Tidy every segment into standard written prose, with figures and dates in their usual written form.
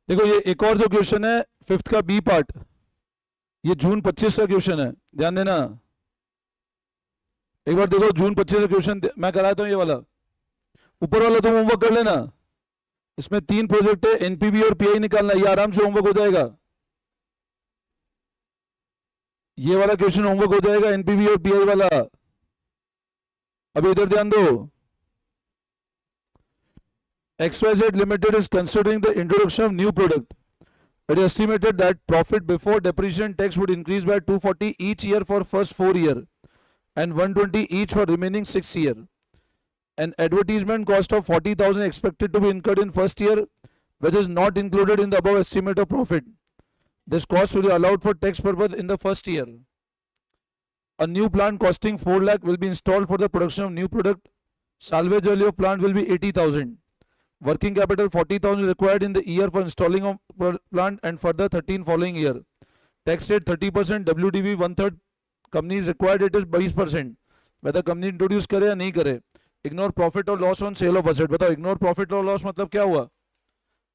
देखो ये एक और जो क्वेश्चन है फिफ्थ का बी पार्ट, ये जून 25 का क्वेश्चन है, ध्यान देना। एक बार देखो जून 25 का क्वेश्चन मैं कराता हूँ, ये वाला ऊपर वाला तुम होमवर्क कर लेना। इसमें 3 प्रोजेक्ट है, एनपीवी और पीआई निकालना, ये आराम से होमवर्क हो जाएगा। ये वाला क्वेश्चन होमवर्क हो जाएगा, एनपीवी और पीआई वाला। अभी इधर ध्यान दो। XYZ Limited is considering the introduction of new product. It is estimated that profit before depreciation and tax would increase by 240 each year for first 4 year and 120 each for remaining 6 year. An advertisement cost of 40,000 expected to be incurred in first year, which is not included in the above estimate of profit. This cost will be allowed for tax purpose in the first year. A new plant costing 4 lakh will be installed for the production of new product. Salvage value of plant will be 80,000. Working capital 40,000 required in the year for installing of plant and further 13 following year. Tax rate 30%, WDV 1/3. Company is required it is 22%. whether company introduce करे या नहीं करे. Ignore profit और loss on sale of asset. बताओ ignore profit और loss मतलब क्या हुआ?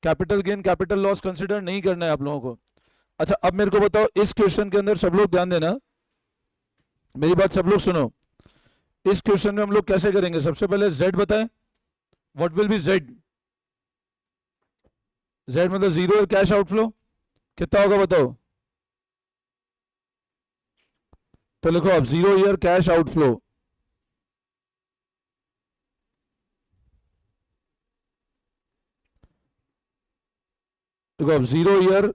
Capital gain capital loss consider नहीं करना है आप लोगों को. अच्छा अब मेरे को बताओ इस क्वेश्चन के अंदर सब लोग ध्यान देना, मेरी बात सब लोग सुनो. इस क्वेश्चन में हम लोग कैसे करेंगे? सबसे पहले जेड बताएं. What will be Z? Z मतलब जीरो कैश आउटफ्लो. कितना होगा बताओ? तो लिखो अब 0 ईयर कैश आउटफ्लो. देखो अब 0 ईयर.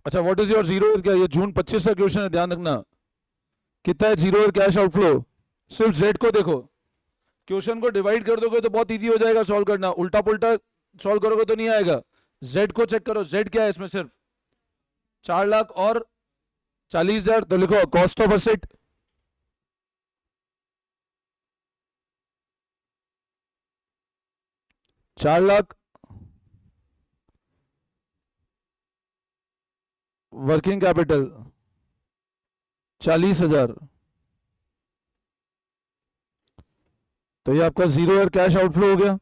अच्छा व्हाट इज योर 0 ईयर? क्या ये जून 25 का क्वेश्चन है, ध्यान रखना. कितना है 0 ईयर कैश आउटफ्लो? सिर्फ जेड को देखो. क्वेश्चन को डिवाइड कर दोगे तो बहुत इजी हो जाएगा सॉल्व करना. उल्टा पुल्टा सॉल्व करोगे तो नहीं आएगा. जेड को चेक करो. जेड क्या है इसमें? सिर्फ 4 लाख और 40,000. तो लिखो कॉस्ट ऑफ असेट. चार लाख. Working capital 40,000. तो ये आपका 0 ईयर कैश आउटफ्लो हो गया.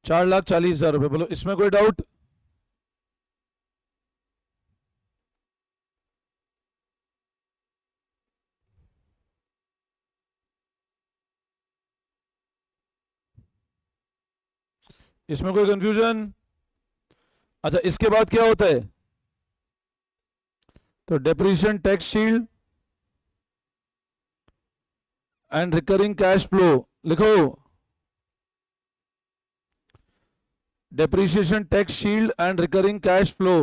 4,40,000 रुपए. बोलो इसमें कोई डाउट? इसमें कोई कंफ्यूजन? अच्छा इसके बाद क्या होता है? तो depreciation tax shield and recurring cash flow. लिखो depreciation tax shield and recurring cash flow.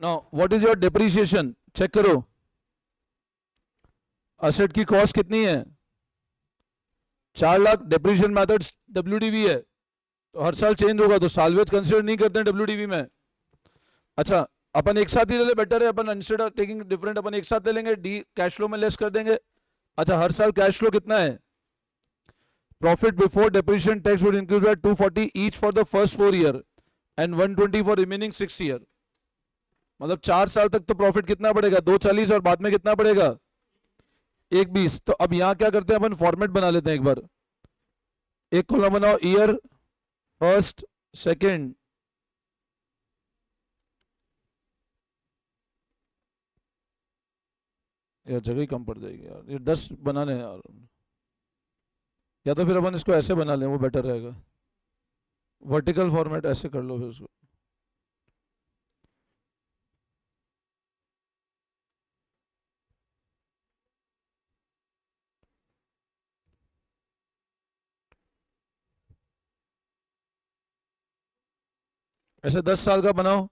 Now what is your depreciation? Check करो. असेट की कॉस्ट कितनी है? 4 लाख. डेप्रिसिएशन मेथड डब्ल्यूडीवी है तो हर साल चेंज होगा, तो सालवेज कंसीडर नहीं करते हैं डब्ल्यूडीवी में. अच्छा अपन एक साथ ही ले ले, बेटर है. अपन इंस्टेड ऑफ टेकिंग डिफरेंट अपन एक साथ ले लेंगे. डी कैश फ्लो में लेस कर देंगे. अच्छा हर साल कैश फ्लो कितना है? Profit before depreciation tax would increase by 240 each for the first 4 year and 120 for remaining 6 year. मतलब 4 साल तक तो प्रॉफिट कितना बढ़ेगा? 240. और बाद में कितना बढ़ेगा? 120. तो अब यहां क्या करते हैं अपन? फॉर्मेट बना लेते हैं एक बार. एक कॉलम बनाओ ईयर फर्स्ट सेकेंड. यार जगह ही कम पड़ जाएगी यार, ये 10 बनाने हैं यार. या तो फिर अपन इसको ऐसे बना लें, वो बेटर रहेगा. वर्टिकल फॉर्मेट ऐसे कर लो फिर उसको. ऐसे 10 साल का बनाओ.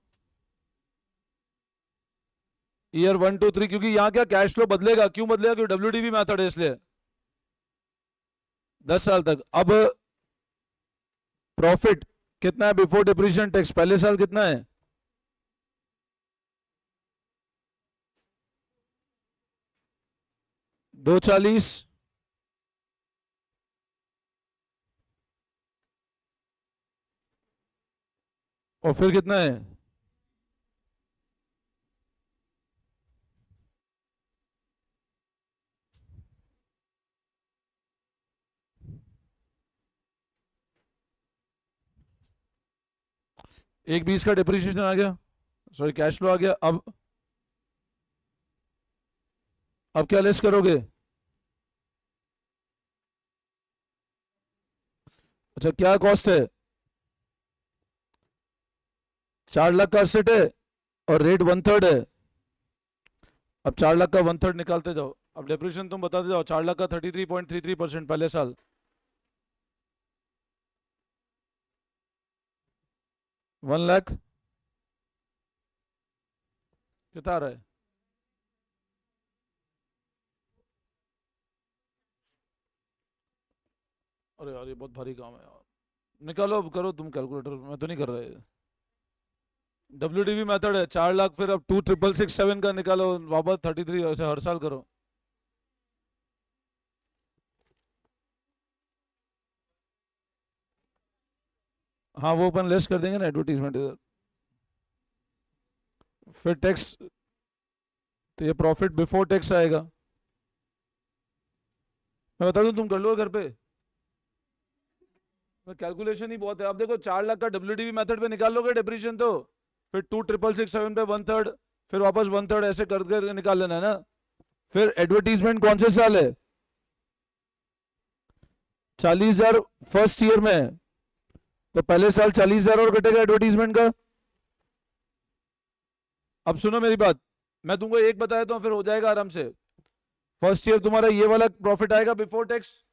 ईयर 1 2 3. क्योंकि यहाँ क्या कैश फ्लो बदलेगा. क्यों बदलेगा? क्योंकि डब्ल्यूडीवी मेथड है इसलिए 10 साल तक. अब प्रॉफिट कितना है बिफोर डिप्रिसिएशन टैक्स? पहले साल कितना है? 240. और फिर कितना है? 1/20 का डिप्रिसिएशन आ गया, सॉरी कैश फ्लो आ गया। अब क्या लेस करोगे? अच्छा क्या कॉस्ट है? 4 लाख का असेट है और रेट 1/3 है। अब 4 लाख का 1/3 निकालते जाओ। अब डिप्रिसिएशन तुम बताते जाओ। 4 लाख का 33.33% पहले साल। वन लाख कितना आ रहा है? अरे यार ये बहुत भारी काम है यार। निकालो, अब करो तुम कैलकुलेटर, मैं तो नहीं कर रहा है। WDV मेथड है। 4 लाख फिर अब 2,667 का निकालो वापस 33, ऐसे हर साल करो। हाँ वो अपन लेस कर देंगे ना एडवर्टीजमेंट इधर। फिर टैक्स, तो ये प्रॉफिट बिफोर टैक्स आएगा। मैं बता दूं तुम कर लो घर पे, कैलकुलेशन ही बहुत है। अब देखो 4 लाख का WDV मेथड पे निकाल लोगे डिप्रीशिएशन तो फिर 2,667 पे 1/3, फिर वापस 1/3 ऐसे कर कर निकाल लेना है ना। फिर एडवर्टीजमेंट कौन से साल है? 40,000 फर्स्ट ईयर में है, तो पहले साल 40,000 और कटेगा एडवर्टीजमेंट का। अब सुनो मेरी बात, मैं तुमको एक बताया तो फिर हो जाएगा आराम से। फर्स्ट ईयर तुम्हारा ये वाला प्रॉफिट आएगा बिफोर टैक्स,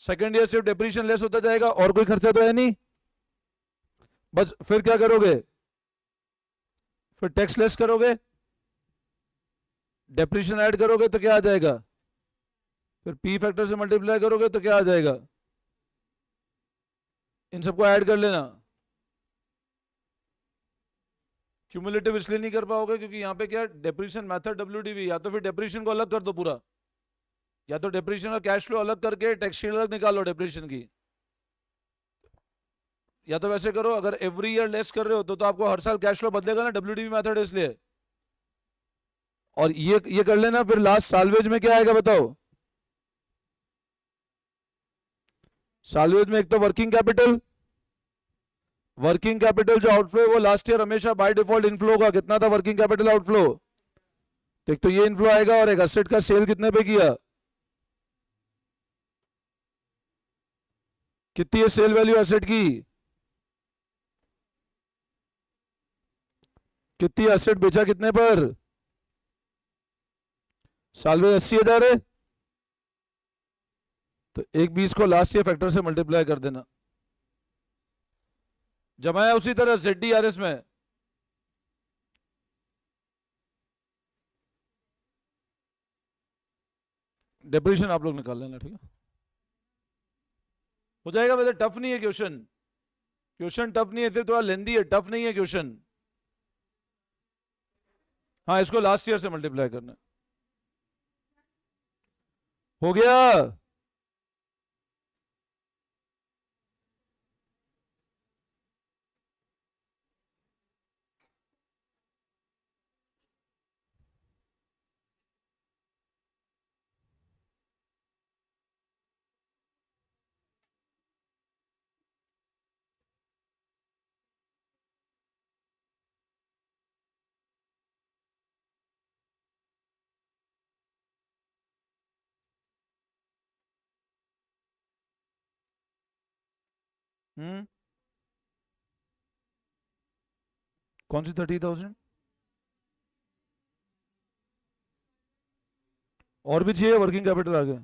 सेकंड ईयर सिर्फ डेप्रीशिएशन लेस होता जाएगा और कोई खर्चा तो है नहीं। बस फिर क्या करोगे? फिर टैक्स लेस करोगे, डेप्रीशिएशन ऐड करोगे तो क्या आ जाएगा? फिर पी फैक्टर से मल्टीप्लाई करोगे तो क्या आ जाएगा? इन सबको ऐड कर लेना। क्यूमुलेटिव इसलिए नहीं कर पाओगे क्योंकि यहाँ पे क्या डेप्रीशिएशन मेथड WDV, या तो फिर डेप्रीशिएशन को अलग कर दो पूरा, या तो डेप्रीशिएशन और कैश फ्लो अलग करके टैक्स शीट अलग निकालो डेप्रीशिएशन की, या तो वैसे करो। अगर एवरी ईयर लेस कर रहे हो तो आपको हर साल कैश फ्लो बदलेगा ना, WDV मेथड है इसलिए। और ये कर लेना। फिर लास्ट सालवेज में क्या आएगा बताओ? सालवेज में एक तो वर्किंग कैपिटल, वर्किंग कैपिटल जो आउटफ्लो है वो लास्ट ईयर हमेशा बाय डिफॉल्ट इनफ्लो होगा। कितना था वर्किंग कैपिटल आउटफ्लो? एक तो ये इनफ्लो आएगा और एक एसेट का सेल कितने पे किया, कितनी है सेल वैल्यू एसेट की, कितनी एसेट बेचा कितने पर? सालवेज 80,000 है, तो 1/20 को लास्ट ईयर फैक्टर से मल्टीप्लाई कर देना। जमाया उसी तरह ZDRS में। डिप्रीशिएशन आप लोग निकाल लेना, ठीक है? हो जाएगा। वैसे टफ नहीं है क्वेश्चन, क्वेश्चन टफ नहीं है, फिर थोड़ा लेंदी है, टफ नहीं है क्वेश्चन। हाँ इसको लास्ट ईयर से मल्टीप्लाई करना। हो गया। कौन सी 30,000? और भी चाहिए वर्किंग कैपिटल आगे?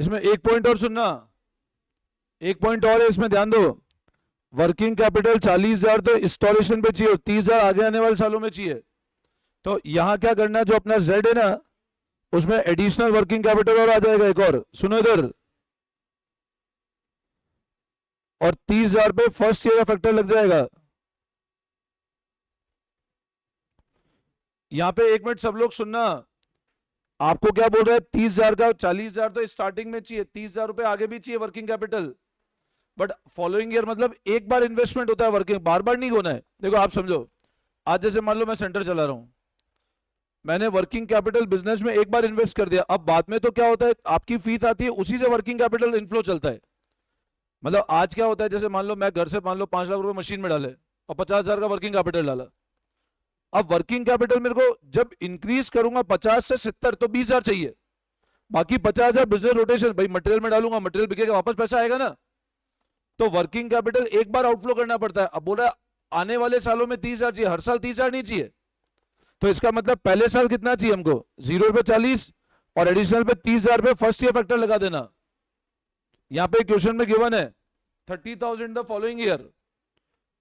इसमें एक पॉइंट और सुनना, एक पॉइंट और है इसमें ध्यान दो। वर्किंग कैपिटल 40,000 तो इंस्टॉलेशन पे चाहिए, 30,000 आगे आने वाले सालों में चाहिए। तो यहां क्या करना है, जो अपना जेड है ना उसमें एडिशनल वर्किंग कैपिटल और आ जाएगा एक और। सुनो इधर, और 30,000 पे फर्स्ट ईयर का फैक्टर लग जाएगा। यहां पे एक मिनट सब लोग सुनना, आपको क्या बोल रहा है? 30,000 का 40,000 तो स्टार्टिंग में चाहिए, 30,000 रुपए आगे भी चाहिए working capital, but following year मतलब एक बार इन्वेस्टमेंट होता है वर्किंग, बार बार नहीं होना है। देखो आप समझो, आज जैसे मान लो मैं सेंटर चला रहा हूं, मैंने वर्किंग कैपिटल बिजनेस में एक बार इन्वेस्ट कर दिया, अब बाद में तो क्या होता है, आपकी फीस आती है, उसी से वर्किंग कैपिटल इनफ्लो चलता है। मतलब आज क्या होता है, जैसे मान लो मैं घर से मान लो 5 लाख रुपए मशीन में डाले और 50,000 का वर्किंग कैपिटल डाला। अब वर्किंग कैपिटल मेरे को जब इंक्रीज करूंगा 50 से 70 तो 20,000 चाहिए, बाकी 50,000 बिजनेस रोटेशन, भाई मटेरियल में डालूंगा, मटेरियल बिकेगा वापस पैसा आएगा ना। तो वर्किंग कैपिटल एक बार आउटफ्लो करना पड़ता है। अब बोल रहा है आने वाले सालों में 30,000 चाहिए, हर साल 30,000 नहीं चाहिए। तो इसका मतलब पहले साल कितना चाहिए हमको, 0 पे 40 और एडिशनल पे 30,000 पे फर्स्ट ईयर फैक्टर लगा देना। यहां पे क्वेश्चन में गिवन है 30,000 द फॉलोइंग ईयर,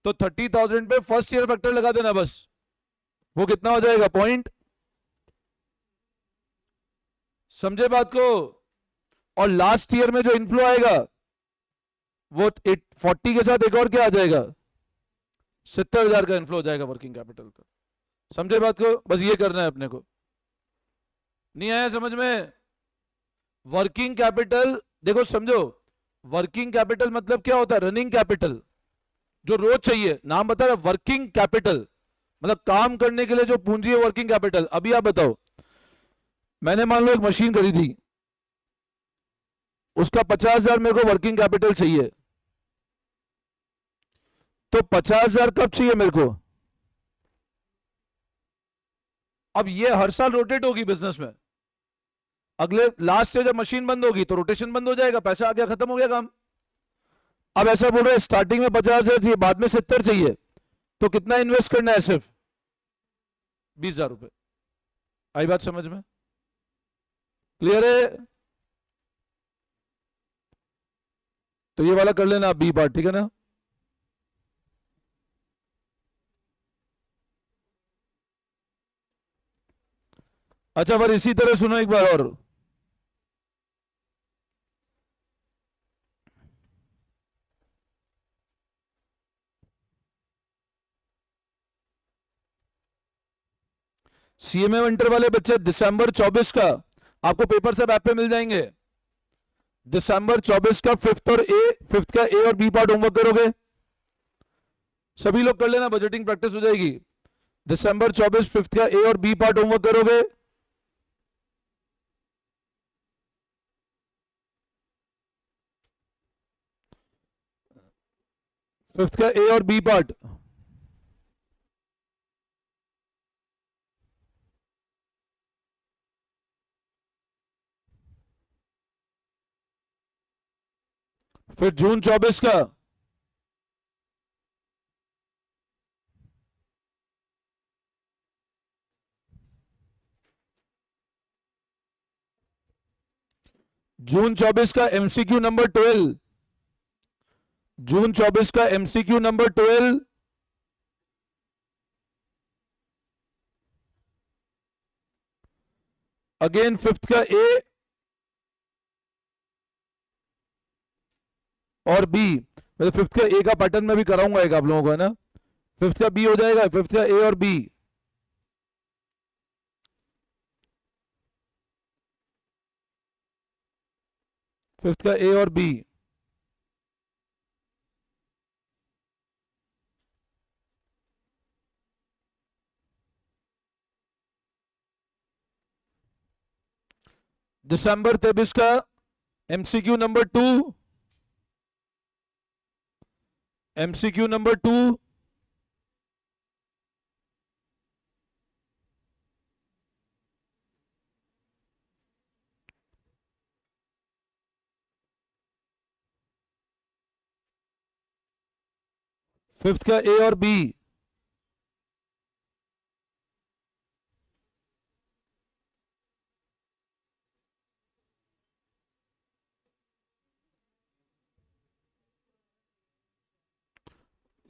तो 30,000 पे फर्स्ट ईयर फैक्टर लगा देना बस। वो कितना हो जाएगा, पॉइंट। समझे बात को। और लास्ट ईयर में जो इनफ्लो आएगा वो 40 के साथ एक और क्या आ जाएगा, 70,000 का इनफ्लो हो जाएगा वर्किंग कैपिटल का। समझे बात को, बस ये करना है अपने को। नहीं आया समझ में। वर्किंग कैपिटल देखो समझो, वर्किंग कैपिटल मतलब क्या होता है, रनिंग कैपिटल जो रोज चाहिए, नाम बता रहा वर्किंग कैपिटल मतलब काम करने के लिए जो पूंजी है वर्किंग कैपिटल। अभी आप बताओ, मैंने मान लो एक मशीन खरीदी, उसका 50,000 मेरे को वर्किंग कैपिटल चाहिए, तो 50,000 कब चाहिए मेरे को, अब ये हर साल रोटेट होगी बिजनेस में। अगले लास्ट से जब मशीन बंद होगी तो रोटेशन बंद हो जाएगा, पैसा आ गया, खत्म हो गया काम। अब ऐसा बोल रहे हैं स्टार्टिंग में 50,000 चाहिए, बाद में 70 चाहिए, तो कितना इन्वेस्ट करना है, सिर्फ 20,000 रुपए। आई बात समझ में, क्लियर है। तो ये वाला कर लेना बी पार्ट, ठीक है ना। अच्छा पर इसी तरह सुनो एक बार और, सीएमए विंटर वाले बच्चे दिसंबर 24 का आपको पेपर सब ऐप पे मिल जाएंगे। दिसंबर 24 का फिफ्थ का ए और बी पार्ट होमवर्क करोगे, सभी लोग कर लेना, बजटिंग प्रैक्टिस हो जाएगी। दिसंबर 24 फिफ्थ का ए और बी पार्ट होमवर्क करोगे। फिफ्थ का ए और बी पार्ट, फिर जून 24 का, जून 24 का एमसीक्यू नंबर 12, जून 24 का एमसीक्यू नंबर 12, अगेन फिफ्थ का ए और बी, मतलब फिफ्थ का ए का पैटर्न में भी कराऊंगा एक आप लोगों को, है ना। फिफ्थ का बी हो जाएगा, फिफ्थ का ए और बी, फिफ्थ का ए और बी। दिसंबर 23 का MCQ number 2, MCQ number 2, fifth का ए और बी,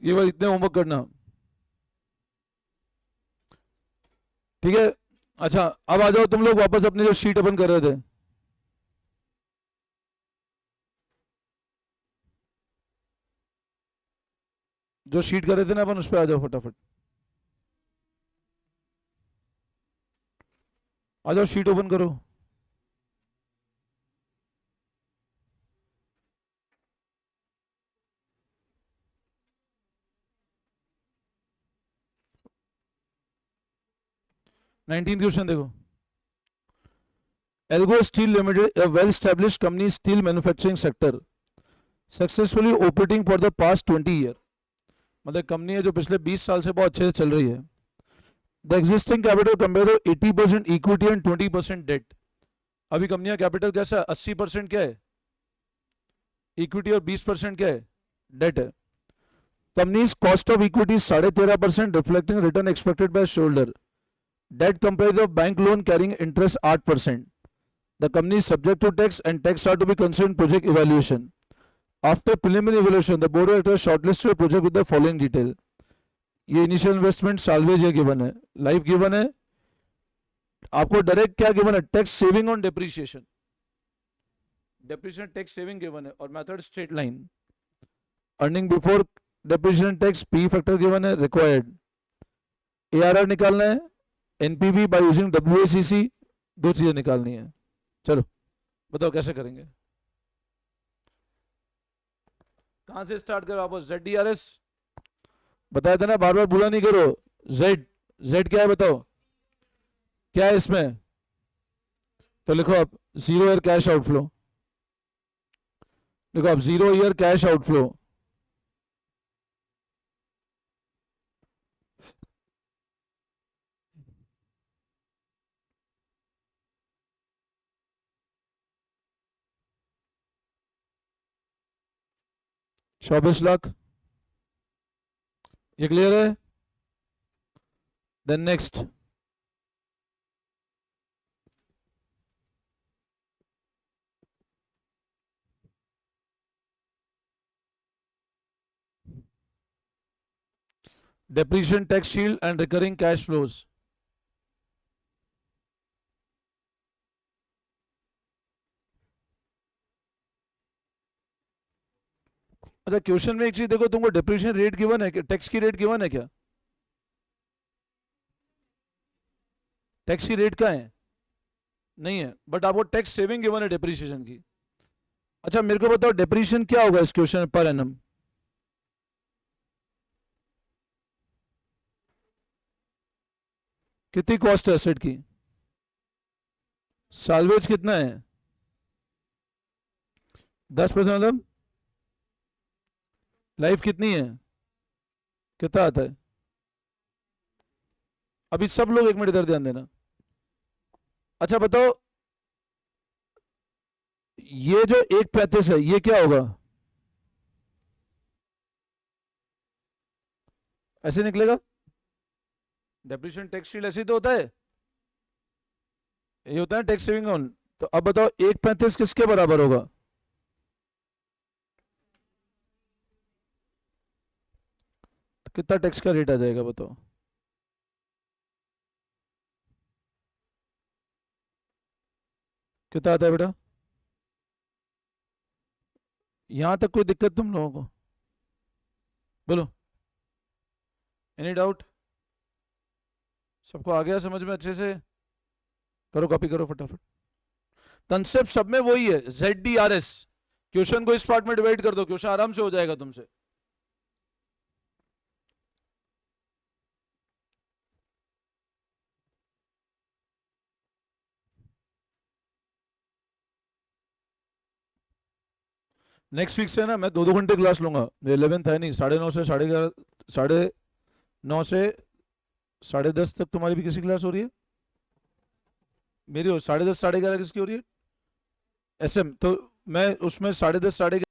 ये बार इतने होमवर्क करना, ठीक है। अच्छा अब आ जाओ तुम लोग वापस अपने जो शीट ओपन कर रहे थे, जो शीट कर रहे थे ना अपन, उस पर आ जाओ फटाफट, आ जाओ शीट ओपन करो। 19 क्वेश्चन देखो. Elgo Steel Limited, a well-established company steel manufacturing sector, successfully operating for the past 20 year. मतलब कंपनी है जो पिछले 20 साल से बहुत अच्छे से चल रही है. The existing capital compare 80% equity and 20% debt. अभी कंपनी का कैपिटल कैसा है? 80% क्या है? इक्विटी और 20% क्या है? डेट है. Company's cost of equity 13.5%, reflecting return expected by shareholder. Debt comprise of bank loan carrying interest 8%. The company is subject to tax and tax are to be considered in project evaluation. After preliminary evaluation, the board of directors shortlisted a project with the following detail. ये initial investment salvage ये given है, life given है, आपको direct क्या given है? Tax saving on depreciation. Depreciation tax saving given है और method straight line. Earning before depreciation tax P factor given है, रिक्वायर्ड. एआरआर निकालना है, एनपीवी बाय यूजिंग डब्ल्यूएसीसी. दो चीजें निकालनी है. चलो बताओ कैसे करेंगे. कहां से स्टार्ट करो आप? ZDRS बताया था ना, बार बार बुरा नहीं करो. Z क्या है बताओ, क्या है इसमें? तो लिखो आप 0 ईयर कैश आउटफ्लो. लिखो आप 0 ईयर कैश आउटफ्लो. ₹24 लाख. ये क्लियर है? Then next. depreciation tax shield and recurring cash flows. अच्छा क्वेश्चन में एक चीज देखो, तुमको डेप्रिसिएशन रेट गिवन है, टैक्स की रेट गिवन है क्या? टैक्स की रेट क्या है? नहीं है, बट आपको टैक्स सेविंग गिवन है डेप्रिसिएशन की. अच्छा मेरे को बताओ डेप्रिसिएशन क्या होगा इस क्वेश्चन में पर एनम? कितनी कॉस्ट है एसेट की? साल्वेज कितना है? 10%. मतलब लाइफ कितनी है? कितना आता है? अभी सब लोग एक मिनट इधर ध्यान देना. अच्छा बताओ ये जो 1.35 है ये क्या होगा? ऐसे निकलेगा. डेप्रिसिएशन टैक्स शील्ड ऐसे तो होता है, ये होता है टैक्स सेविंग ऑन. तो अब बताओ 1.35 किसके बराबर होगा? तो कितना टैक्स का रेट आ जाएगा बताओ? कितना आता है बेटा? यहां तक कोई दिक्कत तुम लोगों को? बोलो, एनी डाउट? सबको आ गया समझ में अच्छे से? करो कॉपी करो फटाफट. कंसेप्ट सब में वही है, ZDRS. क्वेश्चन को इस पार्ट में डिवाइड कर दो, क्वेश्चन आराम से हो जाएगा तुमसे. नेक्स्ट वीक से ना मैं 2-2 घंटे क्लास लूंगा. 11th है नहीं, 9:30 से 11:30, 9:30 से 10:30 तक तुम्हारी भी किसी क्लास हो रही है? मेरी हो 10:30 11:30 किसकी हो रही है? SM. तो मैं उसमें 10:30 11:30.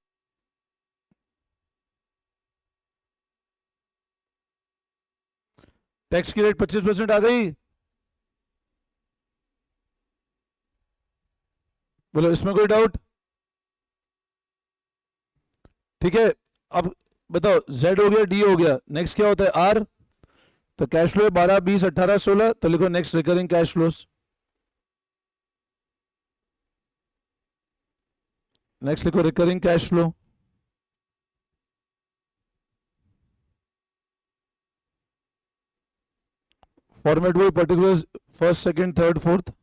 टैक्स की रेट 25% आ गई. बोलो इसमें कोई डाउट? ठीक है. अब बताओ Z हो गया, D हो गया, नेक्स्ट क्या होता है? R. तो कैश फ्लो 12 20 18 16. तो लिखो next recurring cash flows. Next लिखो recurring cash flow. Format by particulars, first second third fourth.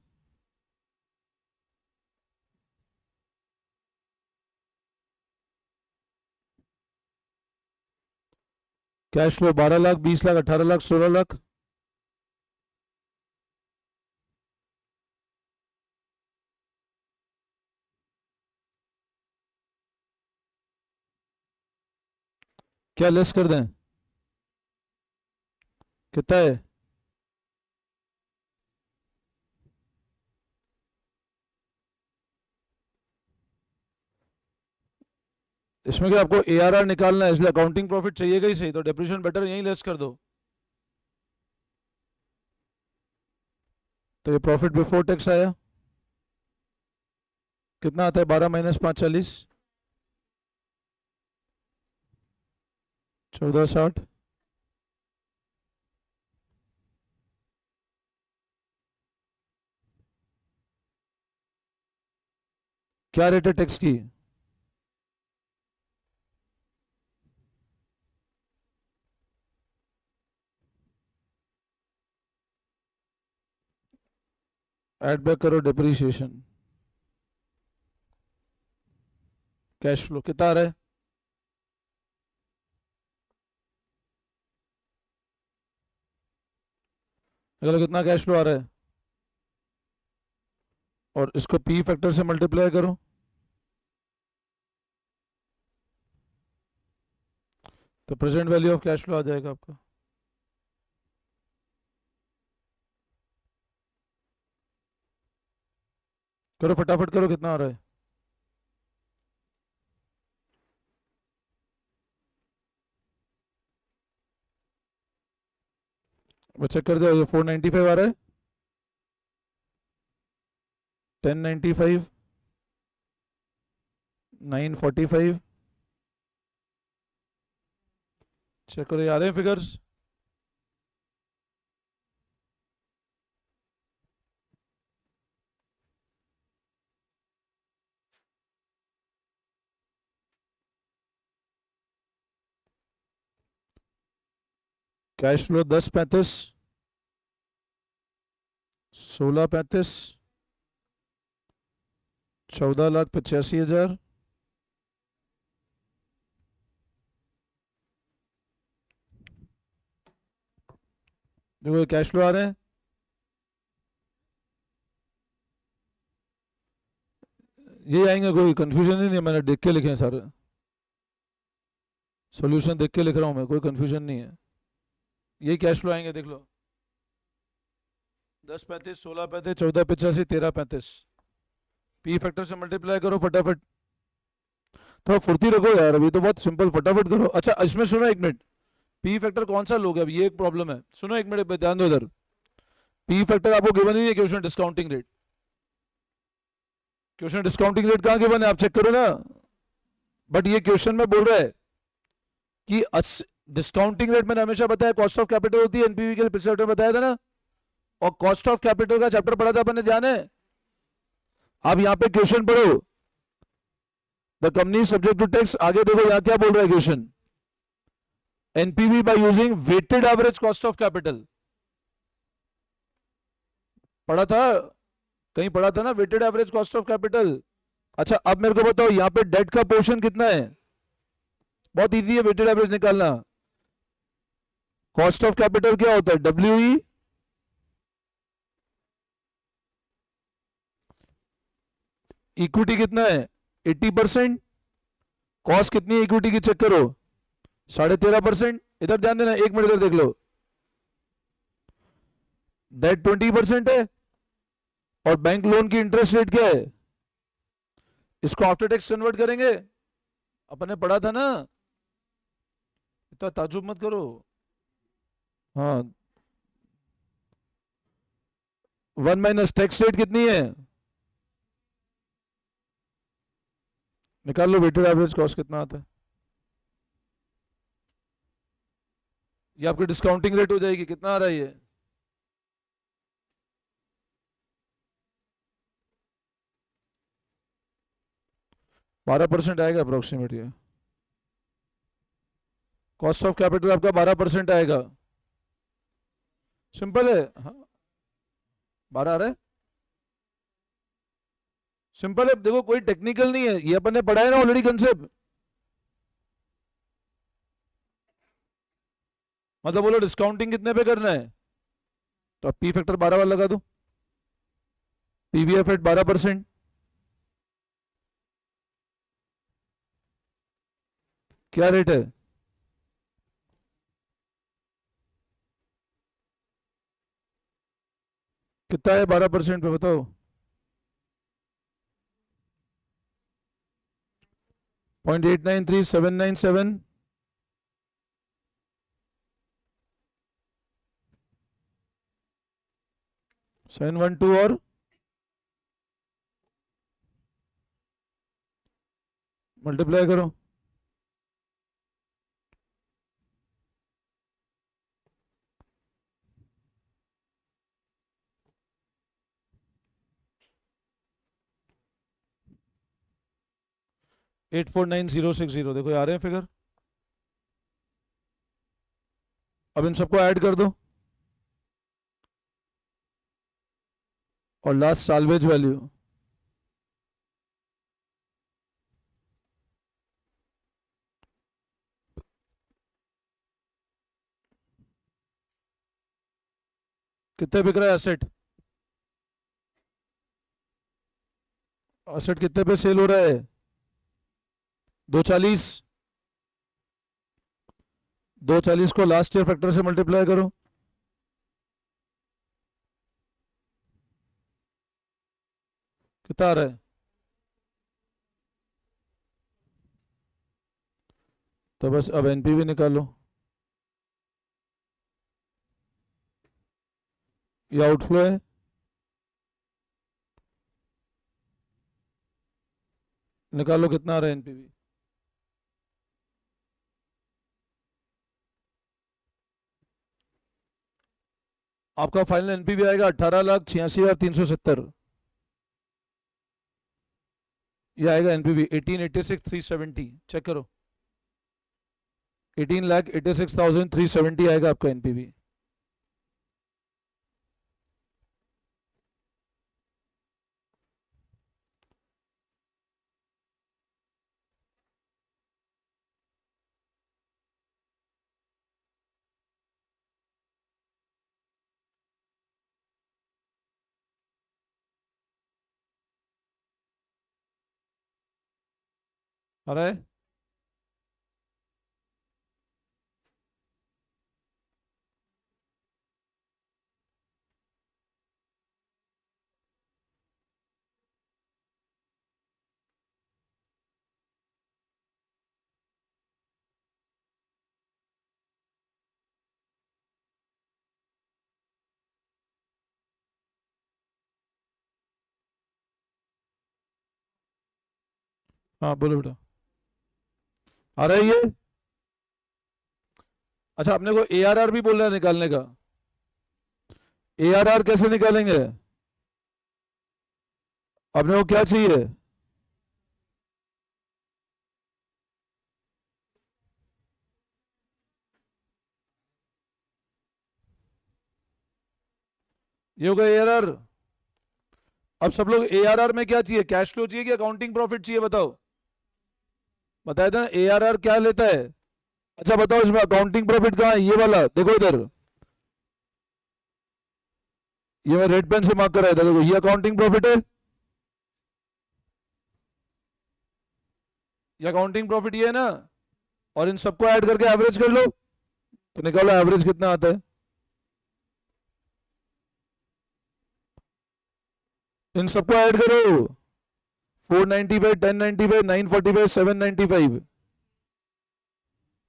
Cash flow 12 lakh 20 lakh 18 lakh 16 lakh. क्या लेस कर दें? कितना है? इसमें क्या आपको ARR निकालना है, इसलिए अकाउंटिंग प्रॉफिट चाहिएगा ही सही, तो डेप्रिसिएशन बेटर यहीं लेस कर दो। तो ये प्रॉफिट बिफोर टैक्स आया, कितना आता है? 12 माइनस 5 40, 1460। क्या रेट है टैक्स की? ऐड बैक करो डिप्रिसिएशन। कैश फ्लो कितना आ रहा है? अगला कितना कैश फ्लो आ रहा है? और इसको पी फैक्टर से मल्टीप्लाई करो, तो present value of cash flow आ जाएगा आपका। करो फटाफट करो, कितना आ रहा है? वो चेक कर दो, ये 495 आ रहा है, 1095, 945। चेक करो, ये आ रहे हैं फिगर्स? कैश फ्लो 1035, 1635, 14,85,000, देखो ये कैश फ्लो आ रहे हैं। ये आएंगे, कोई कंफ्यूजन ही नहीं है, मैंने देख के लिखे हैं सारे, सॉल्यूशन देख के लिख रहा हूं मैं, कोई कंफ्यूजन नहीं है। ये कैश फ्लो आएंगे, देख लो, 1035, 1635, 1485, 1335। पी फैक्टर से मल्टीप्लाई करो फटाफट, थोड़ा फुर्ती रखो यार, अभी तो बहुत सिंपल, फटाफट करो। अच्छा इसमें सुनो एक मिनट, पी फैक्टर कौन सा लोगे? अब ये एक प्रॉब्लम है, सुनो एक मिनट, ध्यान दो इधर। पी फैक्टर आपको गिवन ही नहीं है question, discounting rate. Question discounting rate कहां गिवन है, आप चेक करो ना। बट ये क्वेश्चन में बोल रहा है कि डिस्काउंटिंग रेट मैंने हमेशा बताया कॉस्ट ऑफ कैपिटल होती है, एनपीवी के लिए पिछले चैप्टर बताया था ना, और कॉस्ट ऑफ कैपिटल का चैप्टर पढ़ा था अपन ने, ध्यान है? आप यहां पे क्वेश्चन पढ़ो, the company subject to tax, आगे देखो यहां क्या बोल रहा है question, NPV by using weighted average cost of capital. पढ़ा था, कहीं पढ़ा था ना, weighted average cost of capital. अच्छा अब मेरे को बताओ, यहां पे डेट का पोर्शन कितना है? बहुत इजी है वेटेड एवरेज निकालना। कॉस्ट ऑफ कैपिटल क्या होता है? डब्ल्यू, इक्विटी कितना है? 80%। कॉस्ट कितनी है इक्विटी की, चेक करो, 13.5%। इधर ध्यान देना, एक मिनट इधर देख लो, डेट 20% है, और बैंक लोन की इंटरेस्ट रेट क्या है? इसको आफ्टर टैक्स कन्वर्ट करेंगे, अपन ने पढ़ा था ना, इतना ताजुब मत करो। हाँ, 1 माइनस टैक्स रेट कितनी है, निकाल लो, वेटेड एवरेज कॉस्ट कितना आता है। ये आपकी डिस्काउंटिंग रेट हो जाएगी, कितना आ रहा है ये? बारह परसेंट आएगा अप्रोक्सीमेट, ये कॉस्ट ऑफ कैपिटल आपका 12% आएगा, सिंपल है। हाँ 12 आ रहा है, सिंपल है, देखो कोई टेक्निकल नहीं है, ये अपन ने पढ़ा है ना ऑलरेडी कंसेप्ट। मतलब बोलो डिस्काउंटिंग कितने पे करना है, तो अब पी फैक्टर 12 वाला लगा दो, पीवीएफ एट 12%, क्या रेट है? कितना है 12% पे बताओ? 0.893797, 712 और मल्टीप्लाई करो। एट 49060, देखो ये आ रहे हैं फिगर। अब इन सबको ऐड कर दो और लास्ट साल्वेज वैल्यू। कितने बिक रहा है एसेट? एसेट कितने पे सेल हो रहा है? 240। 240 को लास्ट ईयर फैक्टर से मल्टीप्लाई करो। कितना आ रहा है? तो बस अब एनपीवी निकालो। ये आउटफ्लो है। निकालो कितना आ रहा है एनपीवी। आपका फाइनल एनपीवी आएगा 18,86,370। ये आएगा एनपीवी 18,86,370। चेक करो, 18,86,370 आएगा आपका एनपीवी। आ रहा है? हाँ बोलो बेटा। आ रहा है ये? अच्छा, अपने को एआरआर भी बोल रहा है निकालने का। एआरआर कैसे निकालेंगे? अपने को क्या चाहिए? ये होगा एआरआर। अब सब लोग एआरआर में क्या चाहिए? कैश फ्लो चाहिए कि अकाउंटिंग प्रॉफिट चाहिए? बताओ, बताया था ना एआरआर क्या लेता है। अच्छा बताओ, इसमें अकाउंटिंग प्रॉफिट कहाँ है? ये वाला देखो इधर, ये मैं रेड पेन से मार्क कर रहा था, देखो ये अकाउंटिंग प्रॉफिट है, ये अकाउंटिंग प्रॉफिट ये है ना। और इन सबको ऐड करके एवरेज कर लो, तो निकालो एवरेज कितना आता है। इन सबको ऐड करो, 495, 1095, 945, 795।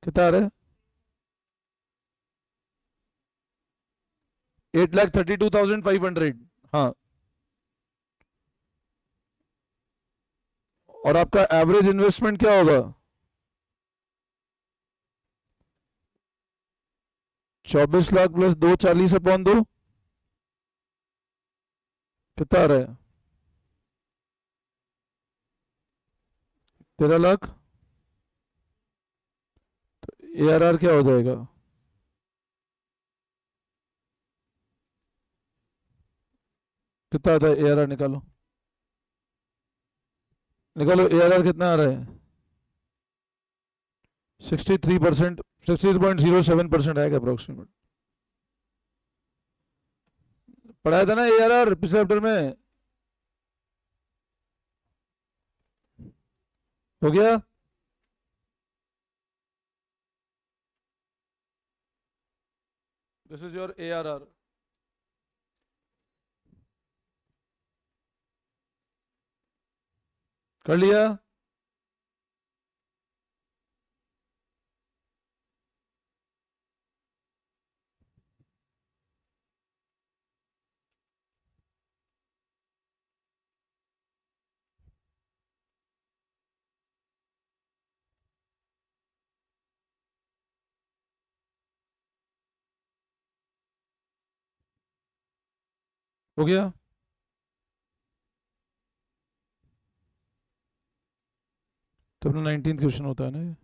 कितना आ रहा है? 8,32,500। हाँ, और आपका एवरेज इन्वेस्टमेंट क्या होगा? 24 लाख प्लस 240/2 कितना आ रहा है? 13 लाख। एआरआर क्या हो जाएगा? कितना आता है एआरआर? निकालो, निकालो एआरआर कितना आ रहा है? 63%, 63.07% आएगा अप्रोक्सीमेट। पढ़ाया था ना एआरआर पिछले चैप्टर में। हो गया? This is your ARR. कर लिया? हो गया? तो अपना 19th क्वेश्चन होता है ना ये?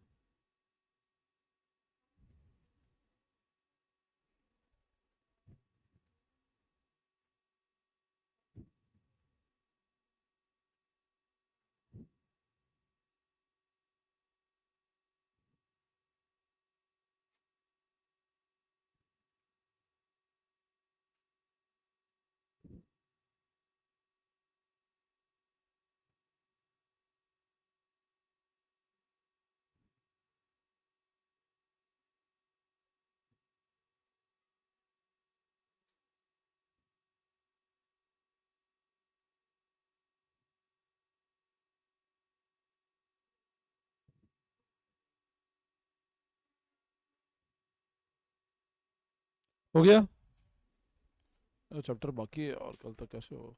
हो गया? चैप्टर बाकी है और कल तक कैसे हो?